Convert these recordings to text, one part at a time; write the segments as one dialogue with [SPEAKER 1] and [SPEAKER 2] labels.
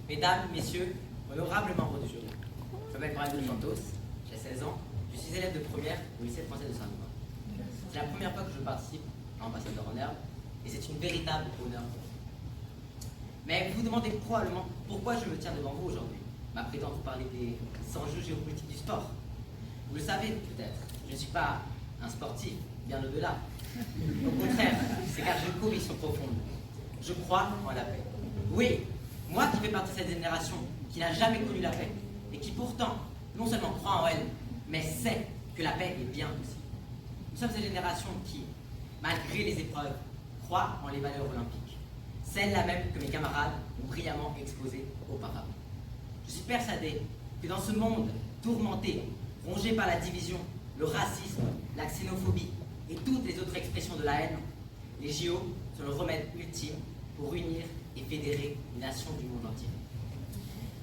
[SPEAKER 1] Mesdames, Messieurs, honorables membres du jury, je m'appelle Brian Santos, j'ai 16 ans, je suis élève de première au lycée français de Saint-Louis. C'est la première fois que je participe à Ambassadeur en herbe et c'est une véritable honneur pour moi. Mais vous vous demandez probablement pourquoi je me tiens devant vous aujourd'hui, m'apprêtant à vous parler des enjeux géopolitiques du sport. Vous le savez peut-être, je ne suis pas un sportif, bien au-delà. Au contraire, c'est car j'ai une conviction profonde. Je crois en la paix. Oui, moi qui fais partie de cette génération qui n'a jamais connu la paix et qui pourtant non seulement croit en elle, mais sait que la paix est bien aussi. Nous sommes cette génération qui, malgré les épreuves, croit en les valeurs olympiques, celles-là même que mes camarades ont brillamment exposées auparavant. Je suis persuadé que dans ce monde tourmenté, rongé par la division, le racisme, la xénophobie et toutes les autres expressions de la haine, les JO sont le remède ultime pour unir et fédérer les nations du monde entier.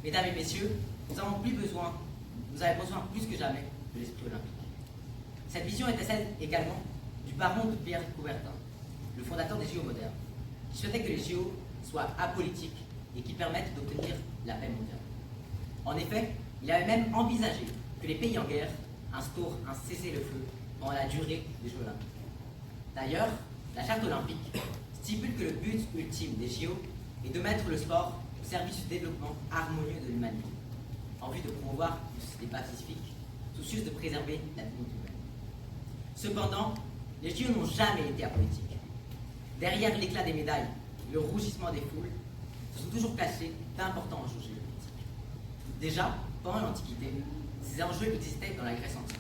[SPEAKER 1] Mesdames et messieurs, nous avons besoin plus que jamais de l'esprit olympique. Cette vision était celle également du baron de Pierre Coubertin, le fondateur des JO modernes, qui souhaitait que les JO soient apolitiques et qui permettent d'obtenir la paix mondiale. En effet, il avait même envisagé que les pays en guerre instaurent un cessez-le-feu pendant la durée des Jeux olympiques. D'ailleurs, la charte olympique stipule que le but ultime des JO est de mettre le sport au service du développement harmonieux de l'humanité, en vue de promouvoir une société pacifique, soucieuse de préserver la dignité humaine. Cependant, les JO n'ont jamais été apolitiques. Derrière l'éclat des médailles et le rougissement des foules, se sont toujours cachés d'importants enjeux géopolitiques. Déjà, pendant l'Antiquité, ces enjeux existaient dans la Grèce antique.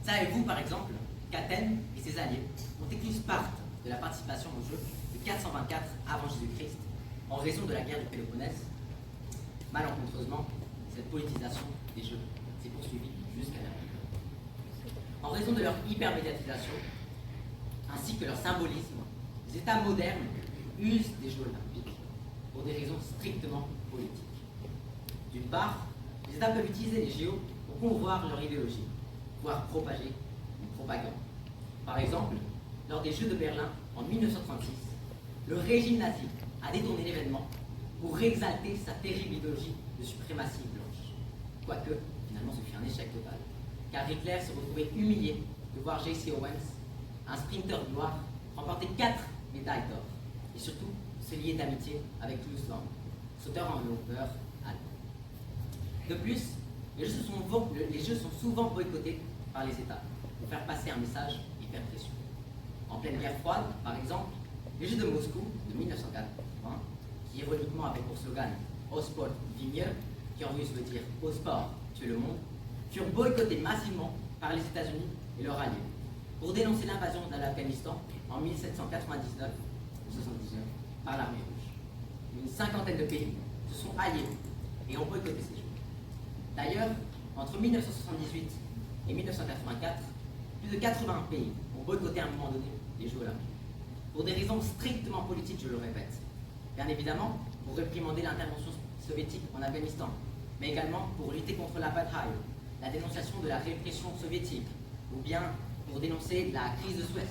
[SPEAKER 1] Savez-vous, par exemple, qu'Athènes et ses alliés ont exclu Sparte de la participation aux Jeux de 424 avant Jésus-Christ en raison de la guerre du Péloponnèse? Malencontreusement, cette politisation des Jeux s'est poursuivie jusqu'à la fin. En raison de leur hypermédiatisation, ainsi que leur symbolisme, les États modernes usent des Jeux olympiques pour des raisons strictement politiques. D'une part, les États peuvent utiliser les JO pour promouvoir leur idéologie, voire propager une propagande. Par exemple, lors des Jeux de Berlin en 1936, le régime nazi a détourné l'événement pour exalter sa terrible idéologie de suprématie blanche. Quoique, finalement, ce fut un échec total, car Hitler se retrouvait humilié de voir J.C. Owens, un sprinter noir, remporter 4 médailles d'or, et surtout se lier d'amitié avec Toulouse Lang, sauteur en longueur allemand. De plus, les Jeux sont souvent boycottés par les États pour faire passer un message et faire pression. En pleine guerre froide, par exemple, les Jeux de Moscou de 1980, qui ironiquement avaient pour slogan Au sport, vis mieux, qui en russe veut dire Au sport, tuer le monde, furent boycottés massivement par les États-Unis et leurs alliés pour dénoncer l'invasion de l'Afghanistan en 1799 ou 79 par l'armée rouge. Une cinquantaine de pays se sont alliés et ont boycotté ces Jeux. D'ailleurs, entre 1978 et 1984, plus de 80 pays ont boycotté à un moment donné les Jeux olympiques. Pour des raisons strictement politiques, je le répète. Bien évidemment, pour réprimander l'intervention soviétique en Afghanistan, mais également pour lutter contre l'apartheid, la dénonciation de la répression soviétique, ou bien pour dénoncer la crise de Suez.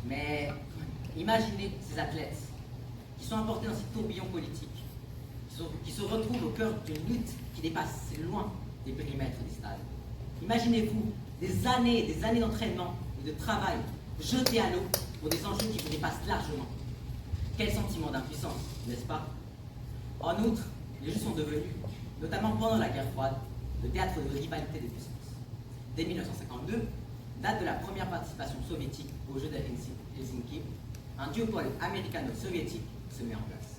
[SPEAKER 1] Mais imaginez ces athlètes qui sont emportés dans ces tourbillons politiques, qui se retrouvent au cœur d'une lutte qui dépasse loin des périmètres des stades. Imaginez-vous des années d'entraînement et de travail jetés à l'eau pour des enjeux qui vous dépassent largement. Quel sentiment d'impuissance, n'est-ce pas? En outre, les Jeux sont devenus, notamment pendant la guerre froide, le théâtre de rivalité des puissances. Dès 1952, date de la première participation soviétique aux Jeux de Helsinki, un duopole américano-soviétique se met en place.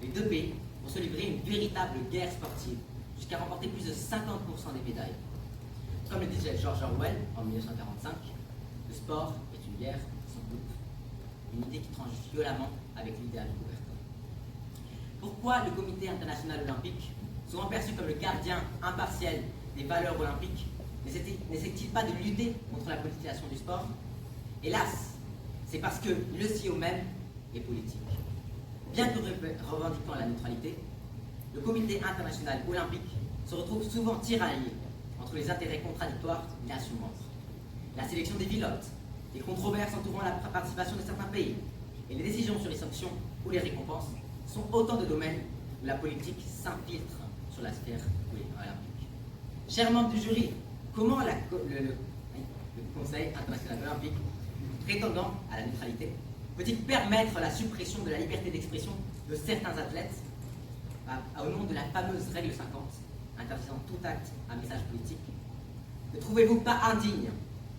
[SPEAKER 1] Les deux pays vont se livrer une véritable guerre sportive, jusqu'à remporter plus de 50% des médailles. Comme le disait George Orwell en 1945, le sport est une guerre sans doute, une idée qui tranche violemment avec l'idéal de Coubertin. Pourquoi le Comité international olympique, souvent perçu comme le gardien impartial des valeurs olympiques, n'essaie-t-il pas de lutter contre la politisation du sport? Hélas, c'est parce que le CIO même est politique. Bien que revendiquant la neutralité, le Comité international olympique se retrouve souvent tiraillé entre les intérêts contradictoires des nations membres. La sélection des pilotes, les controverses entourant la participation de certains pays et les décisions sur les sanctions ou les récompenses sont autant de domaines où la politique s'infiltre sur la sphère olympique. Chers membres du jury, comment le Conseil international olympique, prétendant à la neutralité, peut-il permettre la suppression de la liberté d'expression de certains athlètes au nom de la fameuse règle 50, interdisant tout acte à message politique? Ne trouvez-vous pas indigne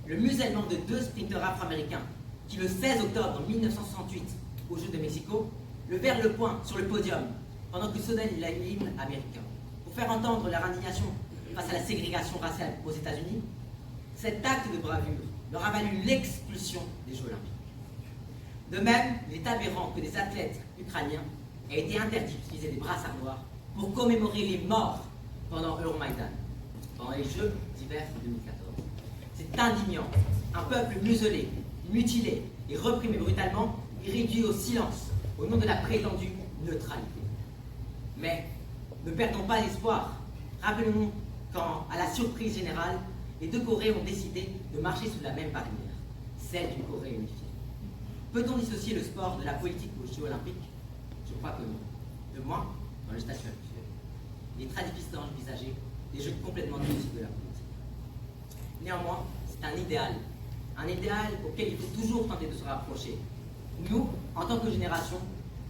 [SPEAKER 1] le musellement de 2 sprinteurs afro-américains qui, le 16 octobre 1968, aux Jeux de Mexico, levèrent le poing sur le podium pendant que sonnait l'hymne américain pour faire entendre leur indignation face à la ségrégation raciale aux États-Unis? Cet acte de bravure leur a valu l'expulsion des Jeux olympiques. De même, il est aberrant que des athlètes ukrainiens aient été interdits d'utiliser des brassards noirs pour commémorer les morts pendant Euromaidan, pendant les Jeux d'hiver 2014. C'est indignant. Un peuple muselé, mutilé et reprimé brutalement est réduit au silence au nom de la prétendue neutralité. Mais ne perdons pas l'espoir. Rappelons-nous quand, à la surprise générale, les 2 Corées ont décidé de marcher sous la même bannière, celle d'une Corée unifiée. Peut-on dissocier le sport de la politique aux Jeux olympiques? Je crois que non. De moins, dans le statut actuel. Il est très difficile d'envisager des jeux complètement dissociés de la politique. Néanmoins, c'est un idéal auquel il faut toujours tenter de se rapprocher. Nous, en tant que génération,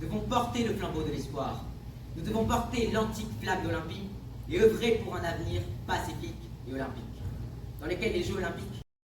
[SPEAKER 1] devons porter le flambeau de l'espoir. Nous devons porter l'antique flamme d'Olympie et œuvrer pour un avenir pacifique et olympique, dans lequel les Jeux olympiques